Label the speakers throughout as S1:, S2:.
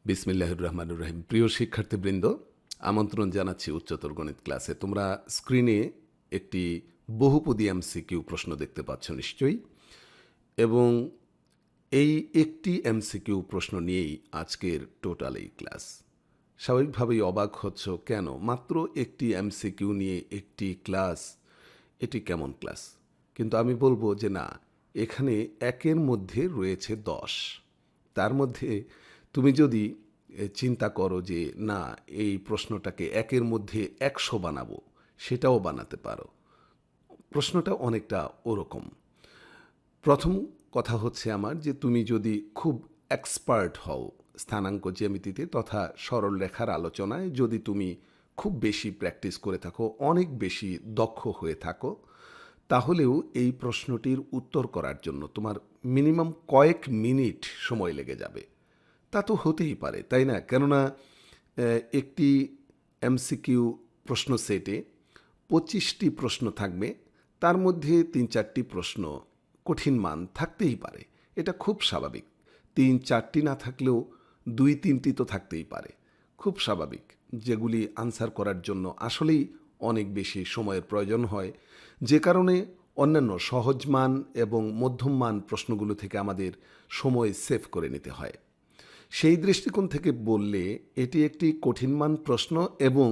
S1: বিসমিল্লাহির রহমানির রহিম। প্রিয় শিক্ষার্থীবৃন্দ, আমন্ত্রণ জানাচ্ছি উচ্চতর গণিত ক্লাসে। তোমরা স্ক্রিনে একটি বহুপদী এমসিকিউ প্রশ্ন দেখতে পাচ্ছ নিশ্চয়ই, এবং এই একটি এমসিকিউ প্রশ্ন নিয়েই আজকের টোটাল এই ক্লাস। স্বাভাবিকভাবেই অবাক হচ্ছ, কেন মাত্র একটি এমসিকিউ নিয়ে একটি ক্লাস, এটি কেমন ক্লাস? কিন্তু আমি বলবো যে না, এখানে একের মধ্যে রয়েছে 10। তার মধ্যে তুমি যদি চিন্তা করো যে না, এই প্রশ্নটাকে একের মধ্যে 100 বানাবো, সেটাও বানাতে পারো। প্রশ্নটা অনেকটা ওরকম। প্রথম কথা হচ্ছে আমার যে তুমি যদি খুব এক্সপার্ট হও স্থানাঙ্ক জ্যামিতিতে তথা সরল রেখার আলোচনায়, যদি তুমি খুব বেশি প্র্যাকটিস করে থাকো, অনেক বেশি দক্ষ হয়ে থাকো, তাহলেও এই প্রশ্নটির উত্তর করার জন্য তোমার মিনিমাম কয়েক মিনিট সময় লেগে যাবে। তা তো হতেই পারে, তাই না? কেননা একটি এমসিকিউ প্রশ্ন সেটে 25টি প্রশ্ন থাকবে, তার মধ্যে 3-4টি প্রশ্ন কঠিন মান থাকতেই পারে। এটা খুব স্বাভাবিক। 3-4টি না থাকলেও 2-3টি তো থাকতেই পারে, খুব স্বাভাবিক, যেগুলি আনসার করার জন্য আসলেই অনেক বেশি সময়ের প্রয়োজন হয়, যে কারণে অন্যান্য সহজ মান এবং মধ্যম মান প্রশ্নগুলো থেকে আমাদের সময় সেভ করে নিতে হয়। সেই দৃষ্টিকোণ থেকে বললে এটি একটি কঠিন মান প্রশ্ন, এবং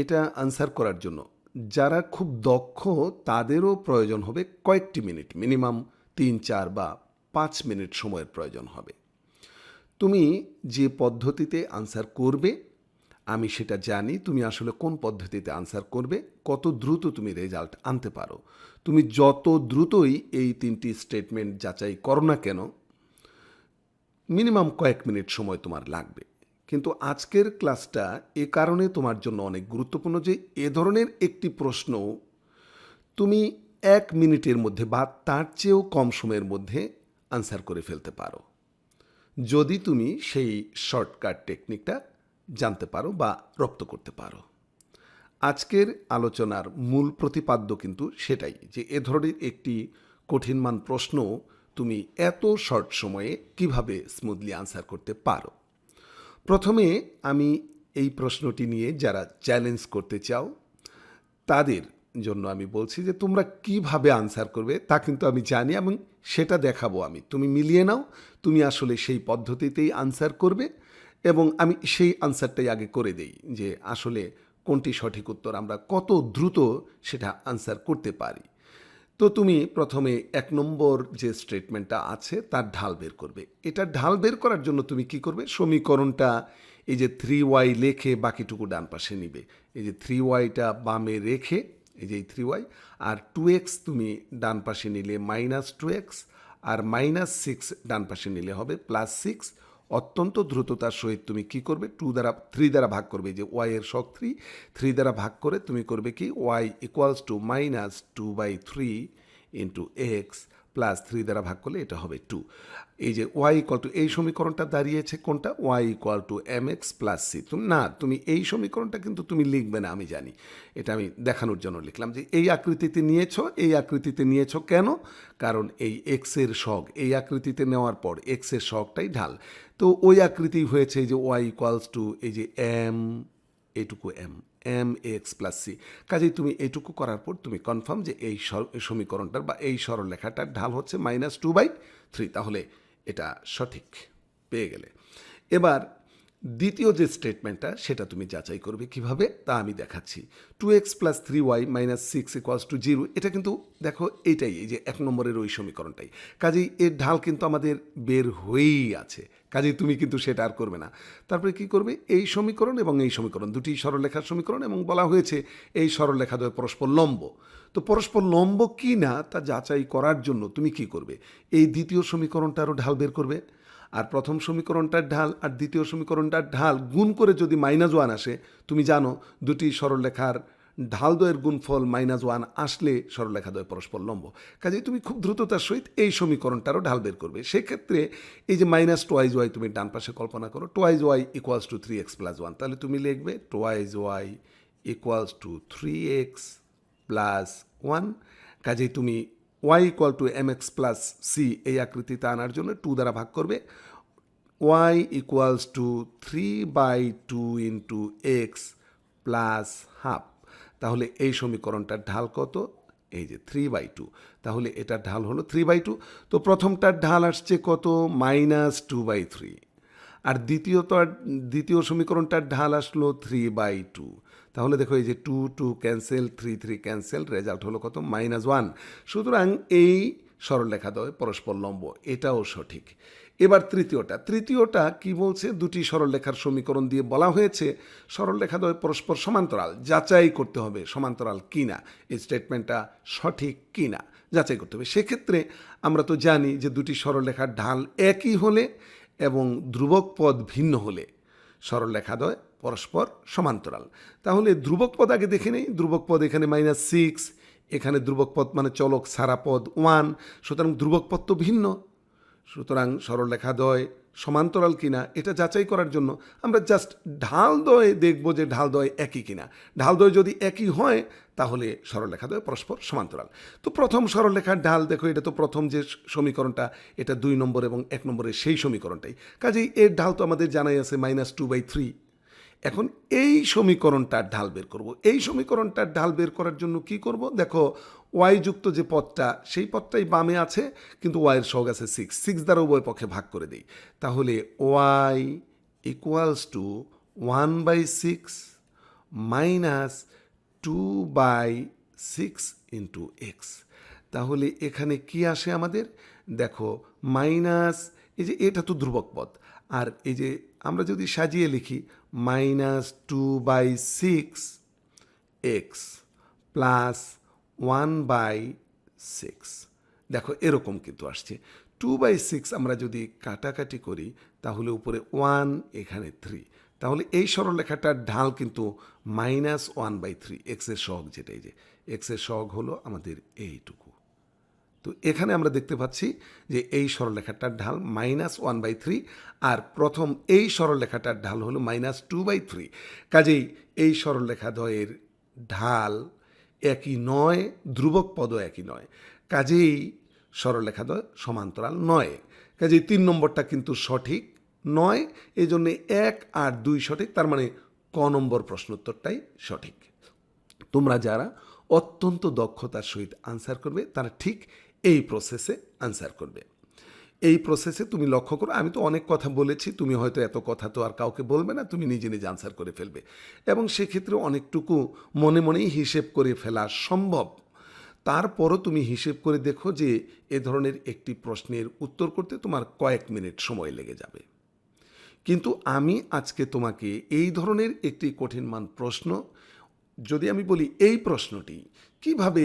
S1: এটা আনসার করার জন্য যারা খুব দক্ষ তাদেরও প্রয়োজন হবে কয়েকটি মিনিট, মিনিমাম 3-4 বা 5 মিনিট সময়ের প্রয়োজন হবে। তুমি যে পদ্ধতিতে আনসার করবে আমি সেটা জানি। তুমি আসলে কোন পদ্ধতিতে আনসার করবে, কত দ্রুত তুমি রেজাল্ট আনতে পারো। তুমি যত দ্রুতই এই 3টি স্টেটমেন্ট যাচাই করো না কেন, মিনিমাম কয়েক মিনিট সময় তোমার লাগবে। কিন্তু আজকের ক্লাসটা এ কারণে তোমার জন্য অনেক গুরুত্বপূর্ণ যে এ ধরনের একটি প্রশ্ন তুমি 1 মিনিটের মধ্যে বা তার চেয়েও কম সময়ের মধ্যে আনসার করে ফেলতে পারো, যদি তুমি সেই শর্টকাট টেকনিকটা জানতে পারো বা রপ্ত করতে পারো। আজকের আলোচনার মূল প্রতিপাদ্য কিন্তু সেটাই, যে এ ধরনের একটি কঠিন মান প্রশ্ন তুমি এত শর্ট সময়ে কিভাবে স্মুথলি আনসার করতে পারো। প্রথমে আমি এই প্রশ্নটি নিয়ে যারা চ্যালেঞ্জ করতে চাও তাদের জন্য আমি বলছি যে তোমরা কিভাবে আনসার করবে তা কিন্তু আমি জানি, এবং সেটা দেখাবো আমি। তুমি মিলিয়ে নাও, তুমি আসলে সেই পদ্ধতিতেই আনসার করবে, এবং আমি সেই আনসারটাই আগে করে দেই যে আসলে কোনটি সঠিক উত্তর, আমরা কত দ্রুত সেটা আনসার করতে পারি। তো তুমি প্রথমে 1 নম্বর যে স্টেটমেন্টটা আছে তার ঢাল বের করবে। এটা ঢাল বের করার জন্য তুমি কি করবে, সমীকরণটা এই যে 3y লেখে বাকিটুকু ডান পাশে নিবে। এই যে 3yটা বামে রেখে, এই যে 3y, আর 2x তুমি ডান পাশে নিলে -2x, আর -6 ডান পাশে নিলে হবে +6। অত্যন্ত দ্রুততার সহিত তুমি কি করবে, 3 দ্বারা ভাগ করবে, যে y এর শক 3 দ্বারা ভাগ করে তুমি করবে কি, y equals to -2/3 into X, plus 3 দ্বারা ভাগ করলে এটা হবে 2। এই যে y ইকুয়াল টু, এই সমীকরণটা দাঁড়িয়েছে কোনটা, y equal to mx plus C. তুমি এই সমীকরণটা কিন্তু তুমি লিখবে না, আমি জানি, এটা আমি দেখানোর জন্য লিখলাম যে এই আকৃতিতে নিয়েছো। এই আকৃতিতে নিয়েছো কেন, কারণ এই এক্সের শক এই আকৃতিতে নেওয়ার পর এক্সের শকটাই ঢাল। তো ওই আকৃতি হয়েছে এই যে y ইকুয়ালস টু এই যে m, এইটুকু এম এক্স প্লাস সি। কাজেই তুমি এইটুকু করার পর তুমি কনফার্ম যে এই সমীকরণটার বা এই সরলরেখাটার ঢাল হচ্ছে -2/3, তাহলে এটা সঠিক পেয়ে গেলে। এবার দ্বিতীয় যে স্টেটমেন্টটা সেটা তুমি যাচাই করবে কিভাবে তা আমি দেখাচ্ছি। 2x plus 3y minus 6 equals to 0, এটা কিন্তু দেখো এইটাই, এই যে 1 নম্বরের ওই সমীকরণটাই। কাজেই এর ঢাল কিন্তু আমাদের বের হয়েই আছে, কাজেই তুমি কিন্তু সেটা আর করবে না। তারপরে কি করবে, এই সমীকরণ এবং এই সমীকরণ দুটি সরলরেখার সমীকরণ, এবং বলা হয়েছে এই সরলরেখাদ্বয় পরস্পর লম্ব। তো পরস্পর লম্ব কি না তা যাচাই করার জন্য তুমি কি করবে, এই দ্বিতীয় সমীকরণটারও ঢাল বের করবে, আর প্রথম সমীকরণটার ঢাল আর দ্বিতীয় সমীকরণটার ঢাল গুণ করে যদি -1 আসে, তুমি জানো দুটি সরলরেখার ঢালদ্বয়ের গুণফল -1 আসলে সরলরেখাদ্বয় পরস্পর লম্ব। কাজেই তুমি খুব দ্রুততার সহিত এই সমীকরণটারও ঢাল বের করবে। সেক্ষেত্রে এই যে -2y তুমি ডান পাশে কল্পনা করো, 2y equals to 3x plus 1, তাহলে তুমি লিখবে 2y equals to 3x plus 1। কাজেই তুমি y equal to mx plus C এই আকৃতিতে আনার জন্য 2 দ্বারা ভাগ করবে, Y equals to 3/2 into X plus half. তাহলে এই সমীকরণটার ঢাল কত? এই যে 3/2, তাহলে এটার ঢাল হলো 3/2। তো প্রথমটার ঢাল আসছে কত? -2/3। আর দ্বিতীয় সমীকরণটার ঢাল আসলো 3/2। তাহলে দেখো এই যে 2 2 ক্যান্সেল, 3 3 ক্যান্সেল, রেজাল্ট হলো কত? -1। সুতরাং এই সরলরেখাদ্বয় পরস্পর লম্ব, এটাও সঠিক। এবার তৃতীয়টা কি বলছে? দুটি সরলরেখার সমীকরণ দিয়ে বলা হয়েছে সরলরেখাদ্বয় পরস্পর সমান্তরাল, যাচাই করতে হবে সমান্তরাল কিনা, এই স্টেটমেন্টটা সঠিক কিনা যাচাই করতে হবে। সেক্ষেত্রে আমরা তো জানি যে দুটি সরলরেখার ঢাল একই হলে এবং ধ্রুবক পদ ভিন্ন হলে সরলরেখাদ্বয় পরস্পর সমান্তরাল। তাহলে ধ্রুবক পদ আগে দেখে নেই। ধ্রুবক পদ এখানে -6, এখানে ধ্রুবক পদ মানে চলক সারা পদ 1, সুতরাং ধ্রুবক পদ তো ভিন্ন। সুতরাং সরলরেখাদ্বয় সমান্তরাল কিনা এটা যাচাই করার জন্য আমরা জাস্ট ঢালদ্বয় দেখব যে ঢালদ্বয় একই কিনা। ঢালদ্বয় যদি একই হয় তাহলে সরলরেখাদ্বয় পরস্পর সমান্তরাল। তো প্রথম সরলরেখার ঢাল দেখো, এটা তো প্রথম যে সমীকরণটা, এটা 2 নম্বর এবং 1 নম্বরের সেই সমীকরণটাই। কাজেই এর ঢাল তো আমাদের জানাই আছে -2/3। এখন এই সমীকরণটার ঢাল বের করব। এই সমীকরণটার ঢাল বের করার জন্য কি করব? দেখো, ওয়াই যুক্ত যে পদটা, সেই পদটাই বামে আছে, কিন্তু ওয়াইয়ের সহগ আছে 6 দ্বারা উভয় পক্ষে ভাগ করে দিই। তাহলে Y equals to 1/6 minus 2/6 into X. তাহলে এখানে কি আসে আমাদের? দেখো মাইনাস, এই যে এটা তো ধ্রুবক পদ, আর এই যে আমরা যদি সাজিয়ে লিখি -2/6 এক্স প্লাস 1/6, দেখো এরকম কিন্তু আসছে। 2/6 আমরা যদি কাটাকাটি করি তাহলে উপরে 1, এখানে 3, তাহলে এই সরলরেখাটার ঢাল কিন্তু -1/3, এক্সের সহগ যেটা, এই যে এক্সের সহগ হলো আমাদের এইটুকু। তো এখানে আমরা দেখতে পাচ্ছি যে এই সরলরেখাটার ঢাল -1/3, আর প্রথম এই সরলরেখাটার ঢাল হলো -2/3। কাজেই এই সরলরেখাদ্বয়ের ঢাল একই নয়, ধ্রুবক পদও একই নয়, কাজেই সরলরেখাদ্বয় সমান্তরাল নয়। কাজেই 3 নম্বরটা কিন্তু সঠিক নয়, এই জন্যে 1 আর 2 সঠিক, তার মানে ক নম্বর প্রশ্নোত্তরটাই সঠিক। তোমরা যারা অত্যন্ত দক্ষতার সহিত আনসার করবে তারা ঠিক এই প্রসেসে আনসার করবে। এই প্রসেসে তুমি লক্ষ্য করো, আমি তো অনেক কথা বলেছি, তুমি হয়তো এত কথা তো আর কাউকে বলবে না, তুমি নিজে নিজে আনসার করে ফেলবে, এবং সেক্ষেত্রে অনেকটুকু মনে মনেই হিসেব করে ফেলা সম্ভব। তারপরও তুমি হিসেব করে দেখো যে এ ধরনের একটি প্রশ্নের উত্তর করতে তোমার কয়েক মিনিট সময় লেগে যাবে। কিন্তু আমি আজকে তোমাকে এই ধরনের একটি কঠিন মান প্রশ্ন, যদি আমি বলি এই প্রশ্নটি কিভাবে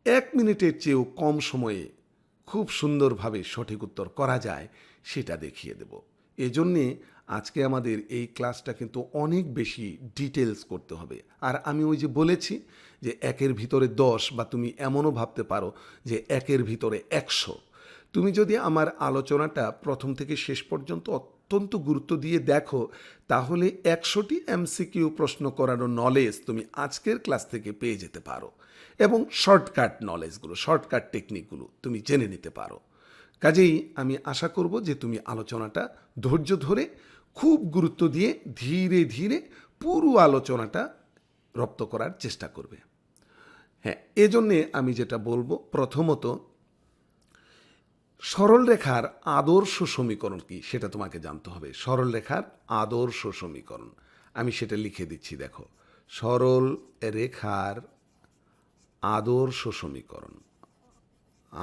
S1: 1 মিনিটের চেয়েও কম সময়ে খুব সুন্দরভাবে সঠিক উত্তর করা যায় সেটা দেখিয়ে দেব। এজন্যে আজকে আমাদের এই ক্লাসটা কিন্তু অনেক বেশি ডিটেলস করতে হবে। আর আমি ওই যে বলেছি যে 1-এর ভিতরে 10, বা তুমি এমনও ভাবতে পারো যে 1-এর ভিতরে 100। তুমি যদি আমার আলোচনাটা প্রথম থেকে শেষ পর্যন্ত অত্যন্ত গুরুত্ব দিয়ে দেখো, তাহলে 100টি MCQ প্রশ্ন করারও নলেজ তুমি আজকের ক্লাস থেকে পেয়ে যেতে পারো, এবং শর্টকাট নলেজগুলো, শর্টকাট টেকনিকগুলো তুমি জেনে নিতে পারো। কাজেই আমি আশা করব যে তুমি আলোচনাটা ধৈর্য ধরে খুব গুরুত্ব দিয়ে ধীরে ধীরে পুরো আলোচনাটা রপ্ত করার চেষ্টা করবে। হ্যাঁ, এজন্যে আমি যেটা বলবো, প্রথমত সরলরেখার আদর্শ সমীকরণ কি সেটা তোমাকে জানতে হবে। সরলরেখার আদর্শ সমীকরণ আমি সেটা লিখে দিচ্ছি, দেখো, সরল রেখার আদর্শ সমীকরণ,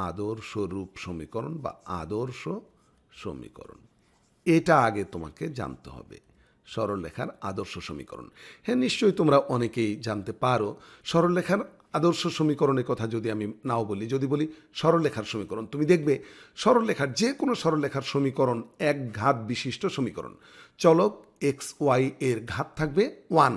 S1: আদর্শ রূপ সমীকরণ বা আদর্শ সমীকরণ, এটা আগে তোমাকে জানতে হবে। সরলরেখার আদর্শ সমীকরণ, হ্যাঁ নিশ্চয়ই তোমরা অনেকেই জানতে পারো। সরলরেখার আদর্শ সমীকরণের কথা যদি আমি নাও বলি, যদি বলি সরলরেখার সমীকরণ, তুমি দেখবে সরলরেখার যে কোনো সরলরেখার সমীকরণ এক ঘাত বিশিষ্ট সমীকরণ। চলক XY এর ঘাত থাকবে 1,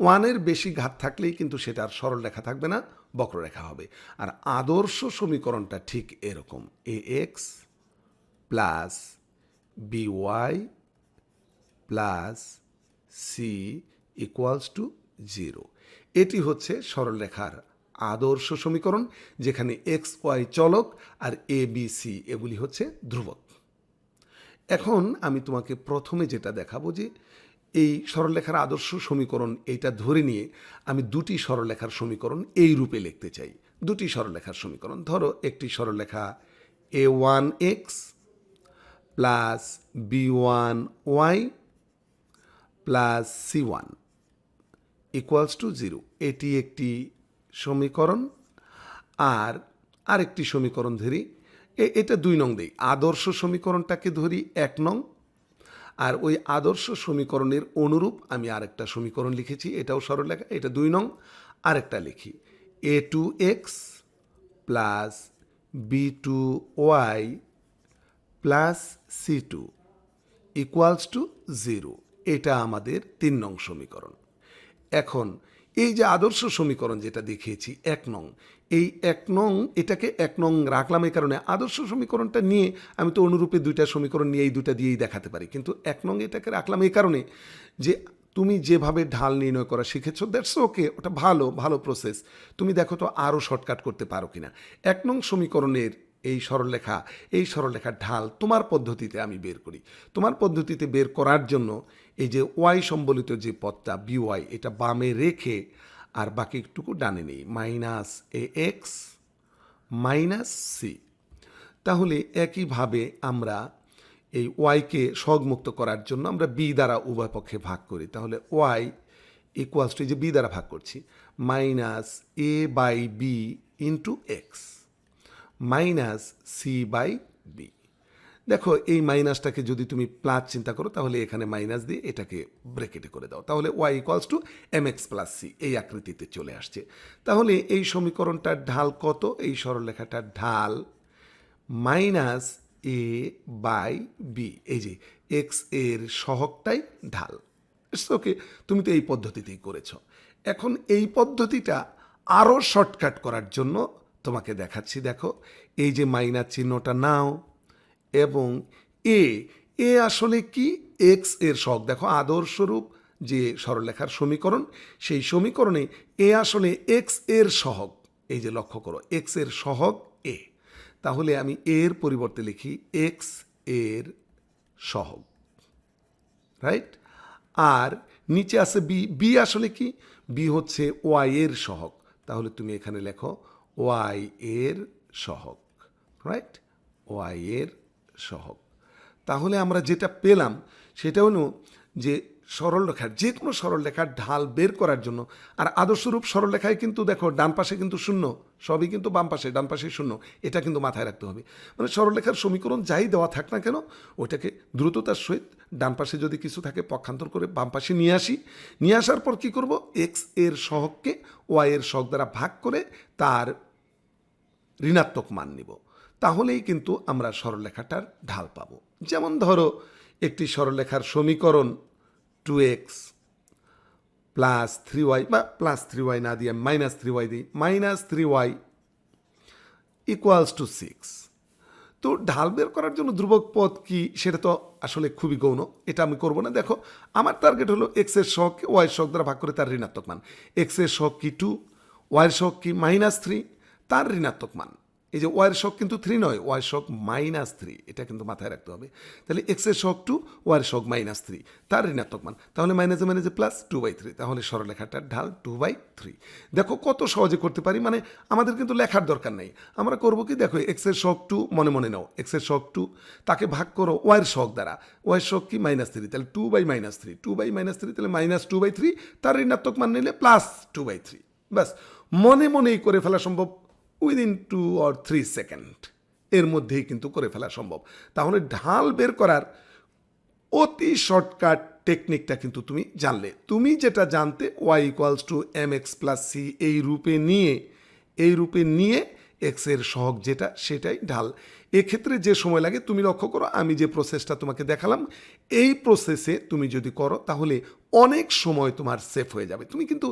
S1: 1-এর বেশি ঘাত থাকলেই কিন্তু সেটা আর সরলরেখা থাকবে না, বক্ররেখা হবে। আর আদর্শ সমীকরণটা ঠিক এরকম, AX plus BY plus C equals to 0। এটি হচ্ছে সরলরেখার আদর্শ সমীকরণ, যেখানে XY চলক আর ABC এগুলি হচ্ছে ধ্রুবক। এখন আমি তোমাকে প্রথমে যেটা দেখাবো যে এই সরলরেখার আদর্শ সমীকরণ এইটা ধরে নিয়ে আমি দুটি সরলরেখার সমীকরণ এই রূপে লিখতে চাই। দুটি সরলরেখার সমীকরণ, ধরো একটি সরলরেখা a1x plus b1y plus c1 equals to 0, এটি একটি সমীকরণ। আর আরেকটি সমীকরণ ধরি, এটা 2 নং দেই, আদর্শ সমীকরণটাকে ধরি 1 নং। আর ওই আদর্শ সমীকরণের অনুরূপ আমি আরেকটা সমীকরণ লিখেছি, এটাও সরলরেখা, এটা 2 নং। আরেকটা লিখি a2x plus b2y plus c2 equals to 0, এটা আমাদের 3 নং সমীকরণ। এখন এই যে আদর্শ সমীকরণ যেটা দেখিয়েছি 1 নং, এই 1 নং, এটাকে 1 নং রাখলাম এই কারণে আদর্শ সমীকরণটা নিয়ে আমি তো অনুরূপে দুইটা সমীকরণ নিয়ে এই দুটা দিয়েই দেখাতে পারি, কিন্তু 1 নং এটাকে রাখলাম এই কারণে যে তুমি যেভাবে ঢাল নির্ণয় করা শিখেছো দ্যাটস ওকে, ওটা ভালো ভালো প্রসেস। তুমি দেখো তো আরও শর্টকাট করতে পারো কিনা। 1 নং সমীকরণের এই সরলরেখার ঢাল তোমার পদ্ধতিতে আমি বের করি। তোমার পদ্ধতিতে বের করার জন্য এই যে ওয়াই সম্বলিত যে পদটা বিওয়াই, এটা বামে রেখে আর বাকিটুকু ডানে নেই, মাইনাস এ এক্স মাইনাস সি। তাহলে একইভাবে আমরা এই ওয়াইকে সহগমুক্ত করার জন্য আমরা বি দ্বারা উভয় পক্ষে ভাগ করি। তাহলে ওয়াই ইকুয়ালস টু, যে বি দ্বারা ভাগ করছি, minus A by B into X minus C by B. দেখো এই মাইনাসটাকে যদি তুমি প্লাস চিন্তা করো তাহলে এখানে মাইনাস দিয়ে এটাকে ব্রেকেটে করে দাও, তাহলে Y equals to M X plus C, এই আকৃতিতে চলে আসছে। তাহলে এই সমীকরণটার ঢাল কত? এই সরলরেখাটার ঢাল মাইনাস এ বাই বি, এই যে এক্স এর সহগটাই ঢাল। ওকে, তুমি তো এই পদ্ধতিতেই করেছ। এখন এই পদ্ধতিটা আরও শর্টকাট করার জন্য তোমাকে দেখাচ্ছি। দেখো এই যে মাইনাস চিহ্নটা নাও এবং এ আসলে কি? এক্স এর সহগ। দেখো আদর্শরূপ যে সরলরেখার সমীকরণ, সেই সমীকরণে এ আসলে এক্স এর সহগ। এই যে লক্ষ্য করো, এক্স এর সহগ এ, তাহলে আমি এর পরিবর্তে লিখি এক্স এর সহগ, রাইট? আর নিচে আছে বি আসলে কি? বি হচ্ছে ওয়াই এর সহগ, তাহলে তুমি এখানে লেখো ওয়াই এর সহগ, রাইট? ওয়াই এর সহগ। তাহলে আমরা যেটা পেলাম সেটা হলো যে সরলরেখার, যে কোনো সরলরেখার ঢাল বের করার জন্য, আর আদর্শরূপ সরলরেখায় কিন্তু দেখো ডান পাশে কিন্তু শূন্য, সবই কিন্তু বাম পাশে, ডান পাশে শূন্য, এটা কিন্তু মাথায় রাখতে হবে। মানে সরলরেখার সমীকরণ যাই দেওয়া থাক না কেন, ওটাকে দ্রুততার সহিত ডান পাশে যদি কিছু থাকে পক্ষান্তর করে বাম পাশে নিয়ে আসি। নিয়ে আসার পর কী করব? এক্স এর সহগকে ওয়াই এর সহগ দ্বারা ভাগ করে তার ঋণাত্মক মান নিব, তাহলেই কিন্তু আমরা সরলরেখাটার ঢাল পাবো। যেমন ধরো একটি সরলরেখার সমীকরণ 2x প্লাস 3y, বা প্লাস 3y না দিয়ে আমি মাইনাস 3y দিই, মাইনাস 3y ইকুয়ালস টু 6। তো ঢাল বের করার জন্য ধ্রুবক পদ কি সেটা তো আসলে খুবই গৌণ, এটা আমি করব না। দেখো আমার টার্গেট হলো এক্স এর সহগকে ওয়াই এর সহগ দ্বারা ভাগ করে তার ঋণাত্মক মান। এক্স এর সহগ কি 2, ওয়াই এর সহগ কি -3, তার ঋণাত্মক মান। এই যে ওয়াই এর সহগ কিন্তু 3 নয়, ওয়াই এর সহগ -3, এটা কিন্তু মাথায় রাখতে হবে। তাহলে এক্স এর সহগ 2, ওয়াই এর সহগ -3, তার ঋণাত্মক মান, তাহলে মাইনাসে মাইনাসে প্লাস 2/3, তাহলে সরলরেখাটার ঢাল 2/3। দেখো কত সহজে করতে পারি, মানে আমাদের কিন্তু লেখার দরকার নেই। আমরা করবো কি, দেখো এক্স এর সহগ 2 মনে মনে নাও, এক্স এর সহগ 2, তাকে ভাগ করো ওয়াই এর সহগ দ্বারা, ওয়াই এর সহগ কি -3, তাহলে 2/-3, 2/-3 তাহলে -2/3, তার ঋণাত্মক মান নিলে +2/3। ব্যাস, মনে মনেই করে ফেলা সম্ভব, উইদিন 2 or 3 সেকেন্ড এর মধ্যেই কিন্তু করে ফেলা সম্ভব। তাহলে ঢাল বের করার অতি শর্টকাট টেকনিকটা কিন্তু তুমি জানলে। তুমি যেটা জানতে Y equals to M X plus C, এই রূপে নিয়ে এক্স এর সহগ যেটা সেটাই ঢাল। এক্ষেত্রে যে সময় লাগে তুমি লক্ষ্য করো, আমি যে প্রসেসটা তোমাকে দেখালাম এই প্রসেসে তুমি যদি করো তাহলে অনেক সময় তোমার সেফ হয়ে যাবে। তুমি কিন্তু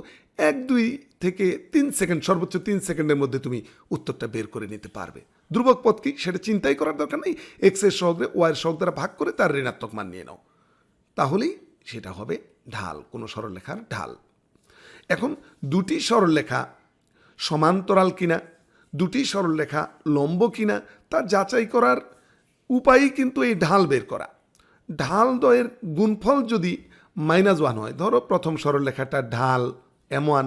S1: 1-2 থেকে 3 সেকেন্ড, সর্বোচ্চ 3 সেকেন্ডের মধ্যে তুমি উত্তরটা বের করে নিতে পারবে। ধ্রুবক পদ কি সেটা চিন্তাই করার দরকার নেই, এক্স এর সহগরে ওয়াই এর সহগ দ্বারা ভাগ করে তার ঋণাত্মক মান নিয়ে নাও, তাহলেই সেটা হবে ঢাল, কোনো সরলরেখার ঢাল। এখন দুটি সরলরেখা সমান্তরাল কিনা, দুটি সরলরেখা লম্ব কিনা তা যাচাই করার উপায়ই কিন্তু এই ঢাল বের করা। ঢাল দ্বয়ের গুণফল যদি -1 হয়, ধরো প্রথম সরলরেখাটা ঢাল m1,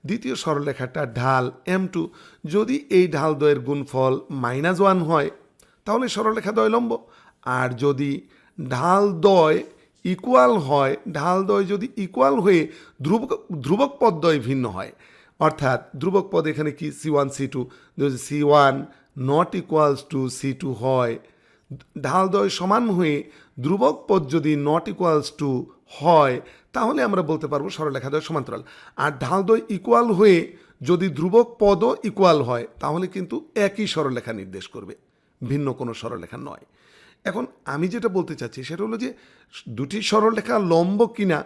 S1: দ্বিতীয় সরলরেখাটা ঢাল m2, যদি এই ঢাল দ্বয়ের গুণফল -1 হয় তাহলে সরলরেখা দ্বয় লম্ব। আর যদি ঢাল দ্বয় ইকুয়াল হয়, ঢাল দ্বয় যদি ইকুয়াল হয়ে ধ্রুবক পদ দ্বয় ভিন্ন হয়, অর্থাৎ ধ্রুবক পদ এখানে কি c1 c2, যদি c1 not equals to c2 হয়, ঢাল দ্বয় সমান হয়ে ধ্রুবক পদ যদি নট ইকুয়ালস টু হয়, তাহলে আমরা বলতে পারবো সরলরেখা দ্বয় সমান্তরাল। আর ঢাল দ্বয় ইকুয়াল হয়ে যদি ধ্রুবক পদও ইকুয়াল হয়, তাহলে কিন্তু একই সরলরেখা নির্দেশ করবে, ভিন্ন কোনো সরলরেখা নয়। এখন আমি যেটা বলতে চাচ্ছি সেটা হলো যে দুটি সরলরেখা লম্ব কিনা,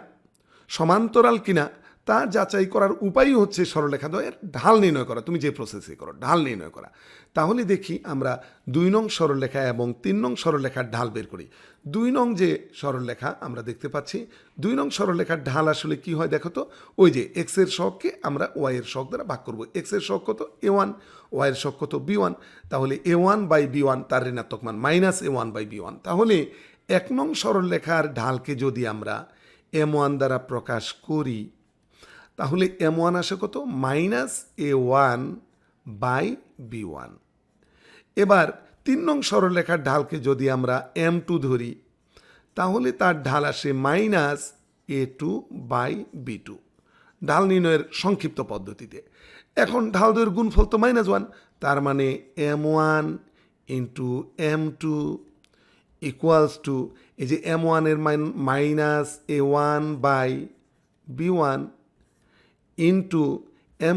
S1: সমান্তরাল কিনা, তা যাচাই করার উপায়ই হচ্ছে সরলরেখা দ্বয়ের ঢাল নির্ণয় করা। তুমি যে প্রসেসে করো ঢাল নির্ণয় করা, তাহলে দেখি আমরা 2 নং সরলরেখা এবং 3 নং সরলরেখার ঢাল বের করি। 2 নং যে সরলরেখা আমরা দেখতে পাচ্ছি, 2 নং সরলরেখার ঢাল আসলে কি হয় দেখো তো, ওই যে এক্স এর সহগকে আমরা ওয়াই এর সহগ দ্বারা ভাগ করব। এক্স এর সহগ কত a1, ওয়াই এর সহগ কত b1, তাহলে a1/b1 তার ঋণাত্মক মান -a1/b1। তাহলে 1 নং সরলরেখার ঢালকে যদি আমরা m1 দ্বারা প্রকাশ করি, তাহলে m1 আসে কত, -a1/b1। এবার 3 নং সরলরেখার ঢালকে যদি আমরা m2 ধরি, তাহলে তার ঢাল আসে -a2/b2, ঢাল নির্ণয়ের সংক্ষিপ্ত পদ্ধতিতে। এখন ঢাল দ্বয়ের গুণফল তো -1, তার মানে m1 into m2 equals to, এই যে m1 এর -a1/b1 ইন্টু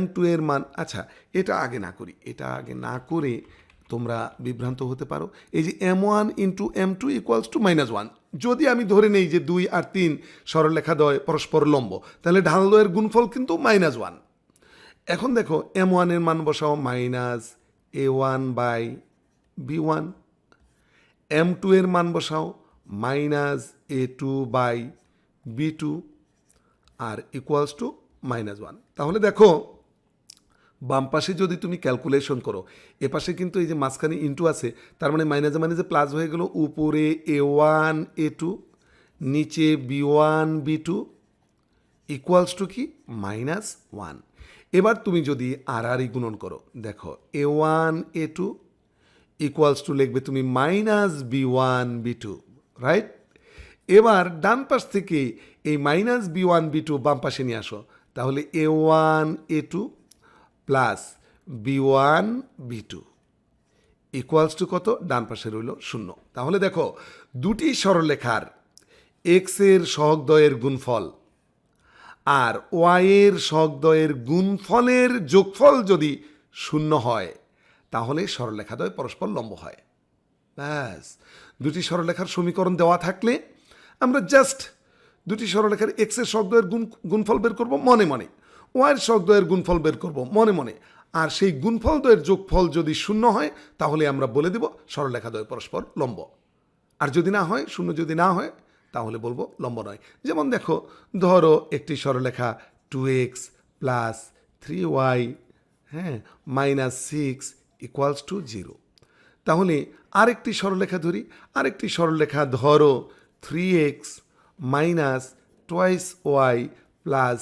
S1: m2 এর মান, আচ্ছা এটা আগে না করি, এটা আগে না করে তোমরা বিভ্রান্ত হতে পারো। এই যে m1 into m2 equals to -1, যদি আমি ধরে নেই যে 2 আর 3 সরলরেখা দ্বয় পরস্পর লম্ব, তাহলে ঢাল দ্বয়ের গুণফল কিন্তু -1। এখন দেখো m1 এর মান বসাও -a1/b1, m2 এর মান বসাও -a2/b2 আর ইকুয়ালস টু -1। তাহলে দেখো বাম পাশে যদি তুমি ক্যালকুলেশন করো, এ পাশে কিন্তু এই যে মাঝখানে ইন্টু আছে, তার মানে মাইনাসে মাইনাসে প্লাস হয়ে গেল, উপরে a1 a2, নিচে b1 b2 ইকুয়ালস টু কি -1। এবার তুমি যদি আর গুণন করো, দেখো a1 a2 ইকুয়ালস টু লিখবে তুমি -b1 b2, রাইট। এবার ডান পাশ থেকে এই -b1 b2 বাম পাশে নিয়ে আসো, তাহলে a1 a2 plus b1 b2 equals to কত, ডান পাশে রইল 0। তাহলে দেখো দুটি সরলরেখার এক্স এর সহগদ্বয়ের গুণফল আর ওয়াই এর সহগদ্বয়ের গুণফলের যোগফল যদি 0 হয়, তাহলে সরলরেখাদ্বয় পরস্পর লম্ব হয়। ব্যাস, দুটি সরলরেখার সমীকরণ দেওয়া থাকলে আমরা জাস্ট দুটি সরলরেখার এক্স এর সহগদ্বয়ের গুণফল বের করব মনে মনে, ওয়াইয়ের সহগদ্বয়ের গুণফল বের করব মনে মনে, আর সেই গুণফল দ্বয়ের যোগফল যদি 0 হয়, তাহলে আমরা বলে দেব সরলরেখাদ্বয় পরস্পর লম্ব। আর যদি না হয়, 0 যদি না হয়, তাহলে বলবো লম্ব নয়। যেমন দেখো, ধরো একটি সরলরেখা 2x plus 3y -6 equals to 0। তাহলে আরেকটি সরলরেখা ধরি, আরেকটি সরলরেখা ধরো 3x minus twice Y plus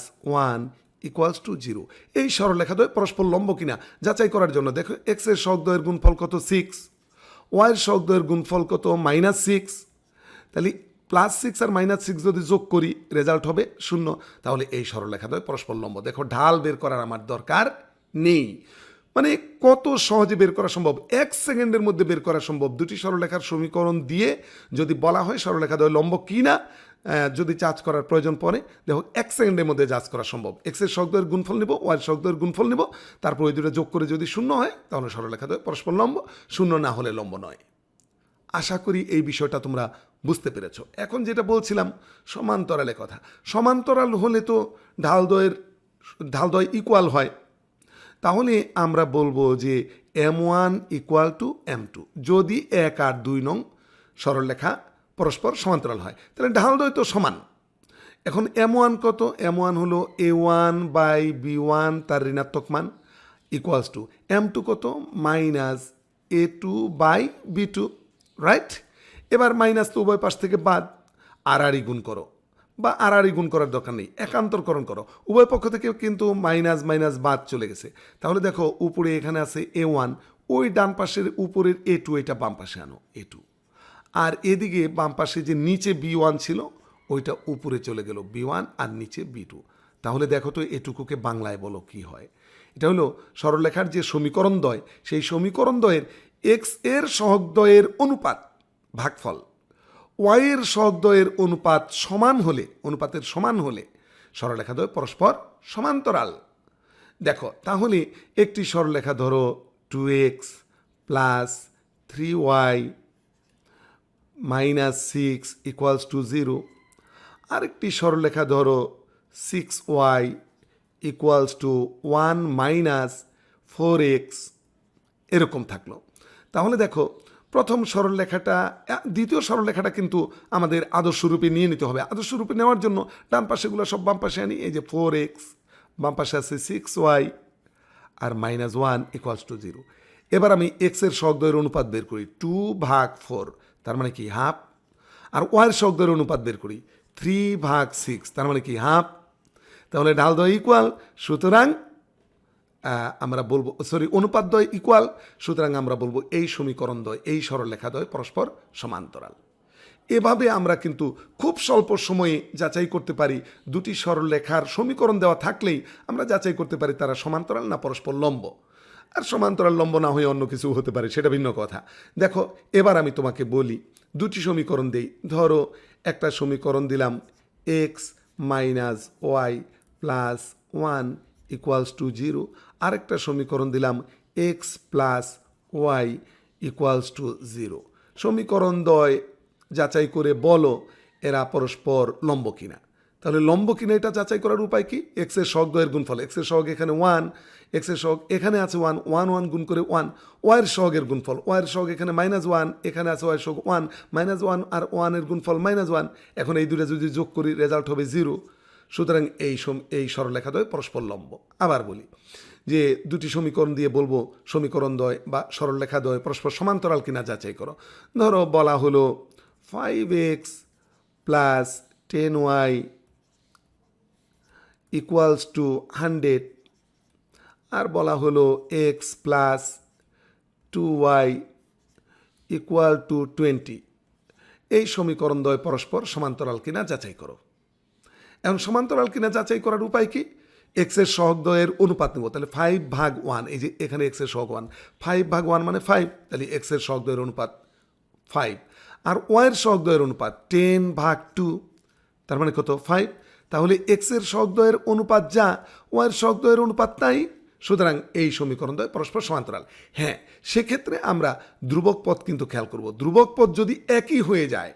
S1: 1 equals to 0। এই সরলরেখাদ্বয় পরস্পর লম্ব কিনা যাচাই করার জন্য দেখো এক্স এর সহগদ্বয়ের গুণফল কত 6, ওয়াইয়ের সহগদ্বয়ের গুণফল কত -6, তাহলে +6 আর -6 যদি যোগ করি রেজাল্ট হবে 0। তাহলে এই সরলরেখাদ্বয় পরস্পর লম্ব। দেখো ঢাল বের করার আমার দরকার নেই, মানে কত সহজে বের করা সম্ভব, 1 সেকেন্ডের মধ্যে বের করা সম্ভব। দুটি সরলরেখার সমীকরণ দিয়ে যদি বলা হয় সরলরেখাদ্বয় লম্ব কি না, যদি যাচ করার প্রয়োজন পড়ে, দেখো 1 সেকেন্ডের মধ্যে যাচ করা সম্ভব। এক্স এর সহগদ্বয়ের গুণফল নেব, ওয়াই এর সহগদ্বয়ের গুণফল নেব, তারপর ওই দুটো যোগ করে যদি 0 হয়, তাহলে সরলরেখাদ্বয় পরস্পর লম্ব, 0 না হলে লম্ব নয়। আশা করি এই বিষয়টা তোমরা বুঝতে পেরেছ। এখন যেটা বলছিলাম সমান্তরালের কথা, সমান্তরাল হলে তো ঢালদ্বয় ইকুয়াল হয়, তাহলে আমরা বলবো যে m1 ইকুয়াল টু m2 যদি 1 আর 2 নং সরলরেখা পরস্পর সমান্তরাল হয়, তাহলে ঢালদ্বয় তো সমান। এখন m1 কত, m1 হলো a1/b1 তার ঋণাত্মক মান ইকুয়ালস টু m2 কত -a2/b2, রাইট। এবার মাইনাস তো উভয় পাশ থেকে বাদ, আড়াআড়ি গুণ করো, বা আড়াআড়ি গুণ করার দরকার নেই, একান্তরকরণ করো। উভয় পক্ষ থেকে কিন্তু মাইনাস মাইনাস বাদ চলে গেছে। তাহলে দেখো উপরে এখানে আছে A1, ওই ডান পাশের উপরের A2, এটা বাম পাশে আনো A2, আর এদিকে বাম পাশে যে নিচে B1 ছিল ওইটা উপরে চলে গেল B1 আর নিচে B2। তাহলে দেখো তো এটুকুকে বাংলায় বলো কি হয়। এটা হলো সরলরেখার যে সমীকরণ দ্বয়, সেই সমীকরণ দ্বয়ের এক্স এর সহগ দ্বয়ের অনুপাত ভাগফল ওয়াই এর সহগ দ্বয়ের অনুপাতের সমান হলে সরলরেখা দ্বয় পরস্পর সমান্তরাল। দেখো তাহলে একটি সরলরেখা ধরো 2x plus 3y minus 6 equals to 0, আরেকটি সরলরেখা ধরো 6y equals to 1 minus 4x, এরকম থাকলো। তাহলে দেখো প্রথম সরলরেখাটা, দ্বিতীয় সরলরেখাটা কিন্তু আমাদের আদর্শরূপে নিয়ে নিতে হবে। আদর্শরূপে নেওয়ার জন্য ডান পাশেগুলো সব বাম পাশে আনি। এই যে 4x, বাম পাশে আছে 6y R minus 1 equals to 0। এবার আমি এক্সের সহগ দ্বয়ের অনুপাত বের করি 2/4, তার মানে কি হাফ, আর ওয়াইয়ের সহগ দ্বয়ের অনুপাত বের করি 3/6, তার মানে কি হাফ। তাহলে ঢাল দ্বয় ইকুয়াল, সুতরাং আমরা বলবো অনুপাত দ্বয় ইকুয়াল, সুতরাং আমরা বলবো এই সমীকরণ দ্বয়, এই সরলরেখা দ্বয় পরস্পর সমান্তরাল। এভাবে আমরা কিন্তু খুব স্বল্প সময়ে যাচাই করতে পারি। দুটি সরলরেখার সমীকরণ দেওয়া থাকলেই আমরা যাচাই করতে পারি তারা সমান্তরাল না পরস্পর লম্ব। আর সমান্তরাল লম্ব না হয়ে অন্য কিছু হতে পারে, সেটা ভিন্ন কথা। দেখো এবার আমি তোমাকে বলি, দুটি সমীকরণ দেই। ধরো একটা সমীকরণ দিলাম X minus Y plus 1 equals to 0, আরেকটা সমীকরণ দিলাম X plus Y equals to 0। সমীকরণ দ্বয় যাচাই করে বলো এরা পরস্পর লম্ব কিনা। তাহলে লম্ব কিনা এটা যাচাই করার উপায় কি? এক্সের সহগ দ্বয়ের গুণফল, এক্সের সহগ এখানে 1, এক্সের সহগ এখানে আছে 1, 1 1 গুণ করে 1, ওয়াইয়ের সহগের গুণফল, ওয়াইয়ের সহগ এখানে -1, এখানে আছে ওয়াইয়ের সহগ 1, -1 আর 1 এর গুণফল -1। এখন এই দুটো যদি যোগ করি রেজাল্ট হবে 0। সুতরাং এই সরলরেখা দ্বয় পরস্পর লম্ব। আবার বলি যে দুটি সমীকরণ দিয়ে বলবো সমীকরণ দ্বয় বা সরলরেখা দ্বয় পরস্পর সমান্তরাল কিনা যাচাই করো। ধরো বলা হলো 5x plus 10y equals to 100, আর বলা হলো x plus 2y equal to 20। এই সমীকরণ দ্বয় পরস্পর সমান্তরাল কিনা যাচাই করো। এখন সমান্তরাল কিনা যাচাই করার উপায় কি? এক্সের সহগ দ্বয়ের অনুপাত নেব। তাহলে 5/1, এই যে এখানে এক্সের সহগ 1, 5/1 মানে 5, তাহলে এক্সের সহগ দ্বয়ের অনুপাত 5, আর ওয়াইয়ের সহগ দ্বয়ের অনুপাত 10/2, তার মানে কত 5। তাহলে এক্সের সহগ দ্বয়ের অনুপাত যা, ওয়াইয়ের সহগ দ্বয়ের অনুপাত তাই, সুতরাং এই সমীকরণ দ্বয় পরস্পর সমান্তরাল। হ্যাঁ, সেক্ষেত্রে আমরা ধ্রুবক পদ কিন্তু খেয়াল করব। ধ্রুবক পদ যদি একই হয়ে যায়,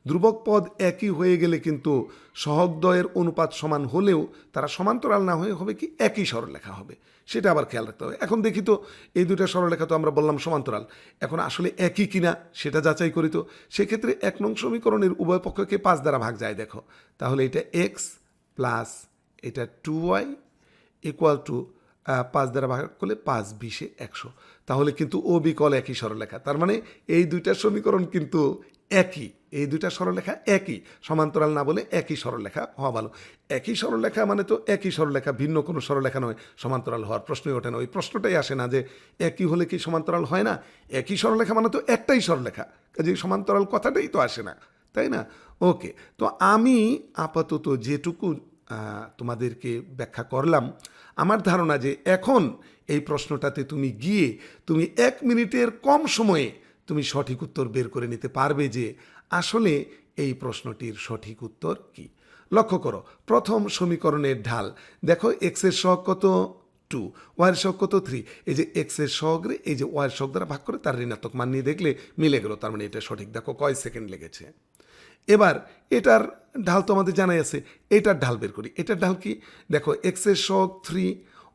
S1: ধ্রুবক পদ একই হয়ে গেলে কিন্তু সহগ দ্বয়ের অনুপাত সমান হলেও তারা সমান্তরাল না হয়ে হবে কি একই সরলরেখা হবে, সেটা আবার খেয়াল রাখতে হবে। এখন দেখি তো এই দুটো সরলরেখা তো আমরা বললাম সমান্তরাল, এখন আসলে একই কিনা সেটা যাচাই করি। তো সেক্ষেত্রে 1 নং সমীকরণের উভয় পক্ষকে 5 দ্বারা ভাগ যায়। দেখো তাহলে এটা এক্স প্লাস এটা 2y ইকুয়াল টু 5 দ্বারা ভাগ করলে 5×20 100। তাহলে কিন্তু ও বিকল একই সরলরেখা, তার মানে এই দুইটা সমীকরণ কিন্তু একই, এই দুইটা সরলরেখা একই, সমান্তরাল না বলে একই সরলরেখা হওয়া ভালো। একই সরলরেখা মানে তো একই সরলরেখা, ভিন্ন কোনো সরলরেখা নয়, সমান্তরাল হওয়ার প্রশ্নই ওঠে না। ওই প্রশ্নটাই আসে না যে একই হলে কি সমান্তরাল হয় না। একই সরলরেখা মানে তো একটাই সরলরেখা, কাজে সমান্তরাল কথাটাই তো আসে না, তাই না? ওকে, তো আমি আপাতত যেটুকু তোমাদেরকে ব্যাখ্যা করলাম, আমার ধারণা যে এখন এই প্রশ্নটাতে তুমি গিয়ে তুমি 1 মিনিটের কম সময়ে তুমি সঠিক উত্তর বের করে নিতে পারবে যে আসলে এই প্রশ্নটির সঠিক উত্তর কি। লক্ষ্য করো প্রথম সমীকরণের ঢাল, দেখো এক্সের সহগ কত 2, ওয়াইয়ের সহগ কত 3, এই যে এক্সের সহগরে এই যে ওয়াইয়ের সহগ দ্বারা ভাগ করে তার ঋণাত্মক মান নিয়ে দেখলে মিলে গেল, তার মানে এটা সঠিক। দেখো কয় সেকেন্ড লেগেছে। এবার এটার ঢাল তো আমাদের জানাই আছে, এটার ঢাল বের করি। এটার ঢাল কি? দেখো এক্সের সহগ 3,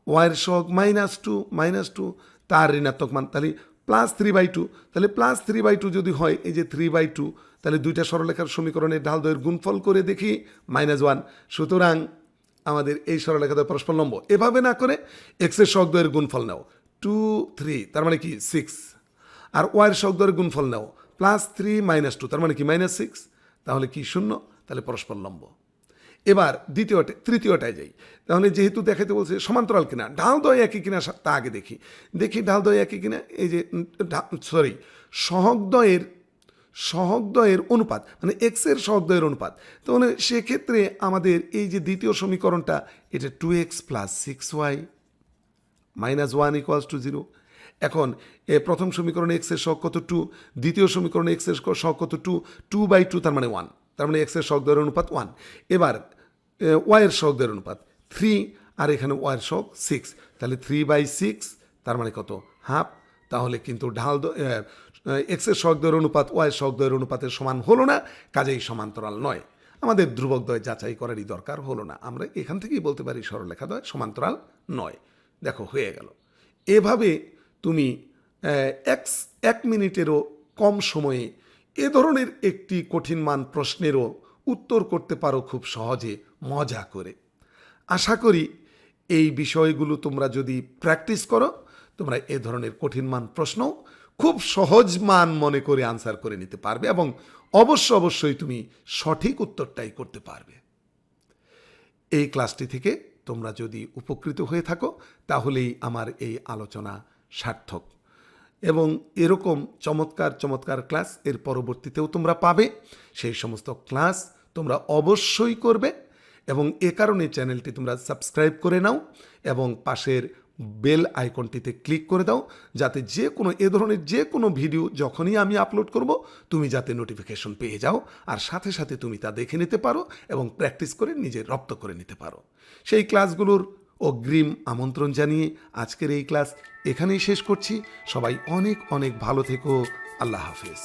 S1: ওয়াইয়ের সহগ -2 তার ঋণাত্মক মান, তাহলে +3/2, তাহলে +3/2 যদি হয় এই যে 3/2, তাহলে দুইটা সরলরেখার সমীকরণের ঢাল দ্বয়ের গুণফল করে দেখি -1। সুতরাং আমাদের এই সরলরেখা দ্বয় পরস্পর লম্ব। এভাবে না করে এক্সের সহগ দ্বয়ের গুণফল নাও 2 3, তার মানে কি 6, আর ওয়াইয়ের সহগ দ্বয়ের গুণফল নাও +3 - 2, তার মানে কি -6, তাহলে কি শূন্য, তাহলে পরস্পর লম্ব। এবার তৃতীয়টায় যাই। তাহলে যেহেতু দেখাতে বলছে সমান্তরাল কিনা, ঢালদ্বয় একই কিনা তা আগে দেখি ঢালদ্বয় একই কিনা। এই যে সহগদ্বয়ের অনুপাত, মানে এক্সের সহগদ্বয়ের অনুপাত। তাহলে সেক্ষেত্রে আমাদের এই যে দ্বিতীয় সমীকরণটা, এটা 2x + 6y - 1 = 0। এখন প্রথম সমীকরণে এক্স এর সহগ কত 2, দ্বিতীয় সমীকরণে এক্স এর সহগ কত 2, 2/2 তার মানে 1, তার মানে এক্স এর সহগদ্বয়ের অনুপাত 1। এবার ওয়াই এর সহগদ্বয়ের অনুপাত 3, আর এখানে ওয়াই এর সহগ 6, তাহলে 3/6 তার মানে কত হাফ। তাহলে কিন্তু এক্স এর সহগদ্বয়ের অনুপাত ওয়াই এর সহগদ্বয়ের অনুপাতের সমান হলো না, কাজেই সমান্তরাল নয়। আমাদের ধ্রুবকদ্বয় যাচাই করারই দরকার হলো না, আমরা এখান থেকেই বলতে পারি সরলরেখাদ্বয় সমান্তরাল নয়। দেখো হয়ে গেল। এভাবে তুমি 1 মিনিটেরও কম সময়ে এ ধরনের একটি কঠিন মান প্রশ্নেরও উত্তর করতে পারো খুব সহজে, মজা করে। আশা করি এই বিষয়গুলো তোমরা যদি প্র্যাকটিস করো, তোমরা এ ধরনের কঠিন মান প্রশ্ন খুব সহজ মান মনে করে আনসার করে নিতে পারবে, এবং অবশ্যই তুমি সঠিক উত্তরটাই করতে পারবে। এই ক্লাসটি থেকে তোমরা যদি উপকৃত হয়ে থাকো, তাহলেই আমার এই আলোচনা সার্থক। এবং এরকম চমৎকার ক্লাস এর পরবর্তীতেও তোমরা পাবে। সেই সমস্ত ক্লাস তোমরা অবশ্যই করবে, এবং এ কারণে চ্যানেলটি তোমরা সাবস্ক্রাইব করে নাও এবং পাশের বেল আইকনটিতে ক্লিক করে দাও, যাতে এ ধরনের যে কোনো ভিডিও যখনই আমি আপলোড করব, তুমি যাতে নোটিফিকেশন পেয়ে যাও, আর সাথে সাথে তুমি তা দেখে নিতে পারো এবং প্র্যাকটিস করে নিজে রপ্ত করে নিতে পারো। সেই ক্লাসগুলোর অগ্রিম আমন্ত্রণ জানিয়ে আজকের এই ক্লাস এখানেই শেষ করছি। সবাই অনেক ভালো থেকো। আল্লাহ হাফেজ।